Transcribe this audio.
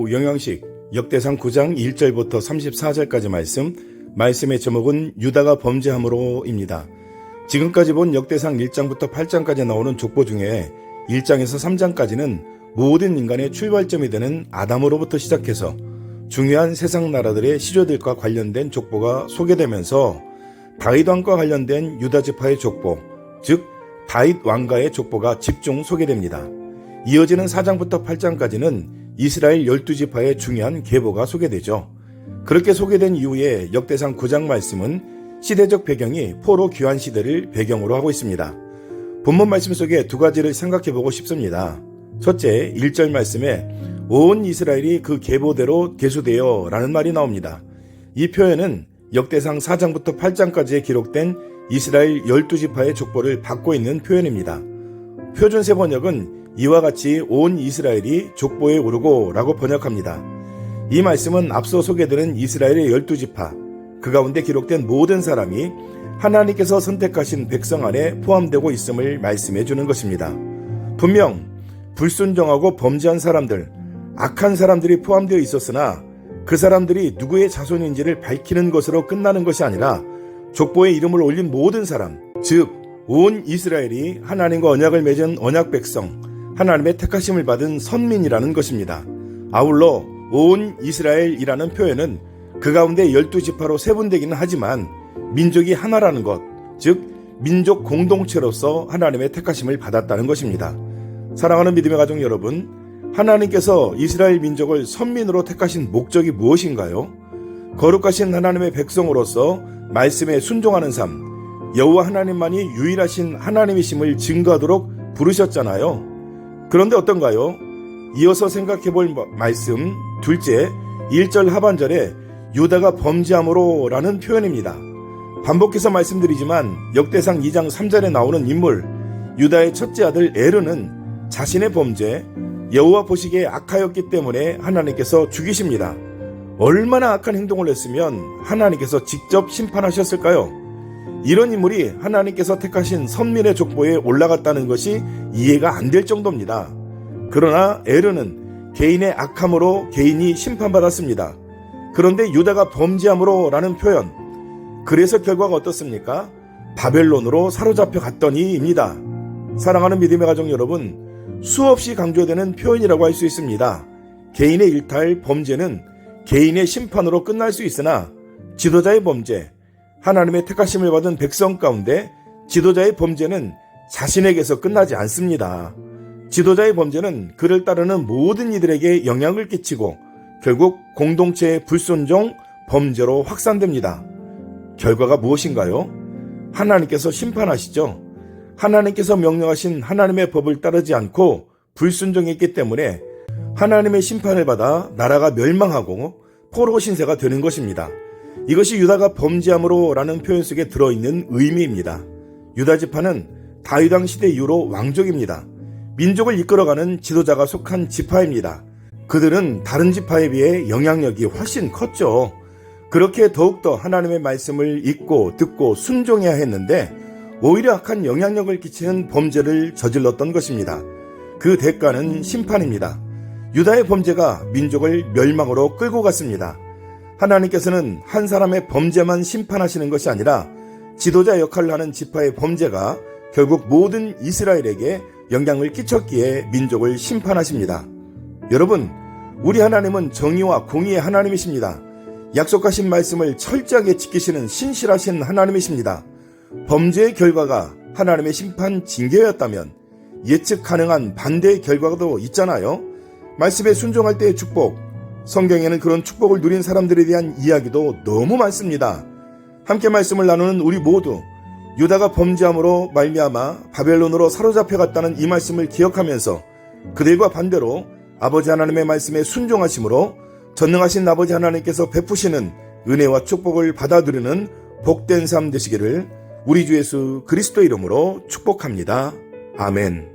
영양식 역대상 9장 1절부터 34절까지 말씀의 제목은 유다가 범죄함으로입니다. 지금까지 본 역대상 1장부터 8장까지 나오는 족보 중에 1장에서 3장까지는 모든 인간의 출발점이 되는 아담으로부터 시작해서 중요한 세상 나라들의 시조들과 관련된 족보가 소개되면서 다윗 왕과 관련된 유다 지파의 족보, 즉 다윗 왕가의 족보가 집중 소개됩니다. 이어지는 4장부터 8장까지는 이스라엘 12지파의 중요한 계보가 소개되죠. 그렇게 소개된 이후에 역대상 9장 말씀은 시대적 배경이 포로 귀환 시대를 배경으로 하고 있습니다. 본문 말씀 속에 두 가지를 생각해보고 싶습니다. 첫째, 1절 말씀에 온 이스라엘이 그 계보대로 계수되어 라는 말이 나옵니다. 이 표현은 역대상 4장부터 8장까지에 기록된 이스라엘 12지파의 족보를 받고 있는 표현입니다. 표준세 번역은 이와 같이 온 이스라엘이 족보에 오르고 라고 번역합니다. 이 말씀은 앞서 소개되는 이스라엘의 12지파, 그 가운데 기록된 모든 사람이 하나님께서 선택하신 백성 안에 포함되고 있음을 말씀해 주는 것입니다. 분명 불순종하고 범죄한 사람들, 악한 사람들이 포함되어 있었으나 그 사람들이 누구의 자손인지를 밝히는 것으로 끝나는 것이 아니라 족보에 이름을 올린 모든 사람, 즉 온 이스라엘이 하나님과 언약을 맺은 언약 백성, 하나님의 택하심을 받은 선민이라는 것입니다. 아울러 온 이스라엘이라는 표현은 그 가운데 12지파로 세분되기는 하지만 민족이 하나라는 것, 즉 민족 공동체로서 하나님의 택하심을 받았다는 것입니다. 사랑하는 믿음의 가족 여러분, 하나님께서 이스라엘 민족을 선민으로 택하신 목적이 무엇인가요? 거룩하신 하나님의 백성으로서 말씀에 순종하는 삶, 여호와 하나님만이 유일하신 하나님이심을 증거하도록 부르셨잖아요. 그런데 어떤가요? 이어서 생각해볼 말씀 둘째, 1절 하반절에 유다가 범죄함으로 라는 표현입니다. 반복해서 말씀드리지만 역대상 2장 3절에 나오는 인물 유다의 첫째 아들 에르는 자신의 범죄, 여호와 보시기에 악하였기 때문에 하나님께서 죽이십니다. 얼마나 악한 행동을 했으면 하나님께서 직접 심판하셨을까요? 이런 인물이 하나님께서 택하신 선민의 족보에 올라갔다는 것이 이해가 안 될 정도입니다. 그러나 에르는 개인의 악함으로 개인이 심판받았습니다. 그런데 유다가 범죄함으로 라는 표현, 그래서 결과가 어떻습니까? 바벨론으로 사로잡혀 갔더니입니다. 사랑하는 믿음의 가족 여러분, 수없이 강조되는 표현이라고 할 수 있습니다. 개인의 일탈, 범죄는 개인의 심판으로 끝날 수 있으나 지도자의 범죄, 하나님의 택하심을 받은 백성 가운데 지도자의 범죄는 자신에게서 끝나지 않습니다. 지도자의 범죄는 그를 따르는 모든 이들에게 영향을 끼치고 결국 공동체의 불순종, 범죄로 확산됩니다. 결과가 무엇인가요? 하나님께서 심판하시죠. 하나님께서 명령하신 하나님의 법을 따르지 않고 불순종했기 때문에 하나님의 심판을 받아 나라가 멸망하고 포로 신세가 되는 것입니다. 이것이 유다가 범죄함으로 라는 표현 속에 들어있는 의미입니다. 유다 지파는 다윗 왕 시대 이후로 왕족입니다. 민족을 이끌어가는 지도자가 속한 지파입니다. 그들은 다른 지파에 비해 영향력이 훨씬 컸죠. 그렇게 더욱더 하나님의 말씀을 읽고 듣고 순종해야 했는데 오히려 악한 영향력을 끼치는 범죄를 저질렀던 것입니다. 그 대가는 심판입니다. 유다의 범죄가 민족을 멸망으로 끌고 갔습니다. 하나님께서는 한 사람의 범죄만 심판하시는 것이 아니라 지도자 역할을 하는 지파의 범죄가 결국 모든 이스라엘에게 영향을 끼쳤기에 민족을 심판하십니다. 여러분, 우리 하나님은 정의와 공의의 하나님이십니다. 약속하신 말씀을 철저하게 지키시는 신실하신 하나님이십니다. 범죄의 결과가 하나님의 심판 징계였다면 예측 가능한 반대의 결과도 있잖아요. 말씀에 순종할 때의 축복, 성경에는 그런 축복을 누린 사람들에 대한 이야기도 너무 많습니다. 함께 말씀을 나누는 우리 모두 유다가 범죄함으로 말미암아 바벨론으로 사로잡혀 갔다는 이 말씀을 기억하면서 그들과 반대로 아버지 하나님의 말씀에 순종하심으로 전능하신 아버지 하나님께서 베푸시는 은혜와 축복을 받아들이는 복된 삶 되시기를 우리 주 예수 그리스도 이름으로 축복합니다. 아멘.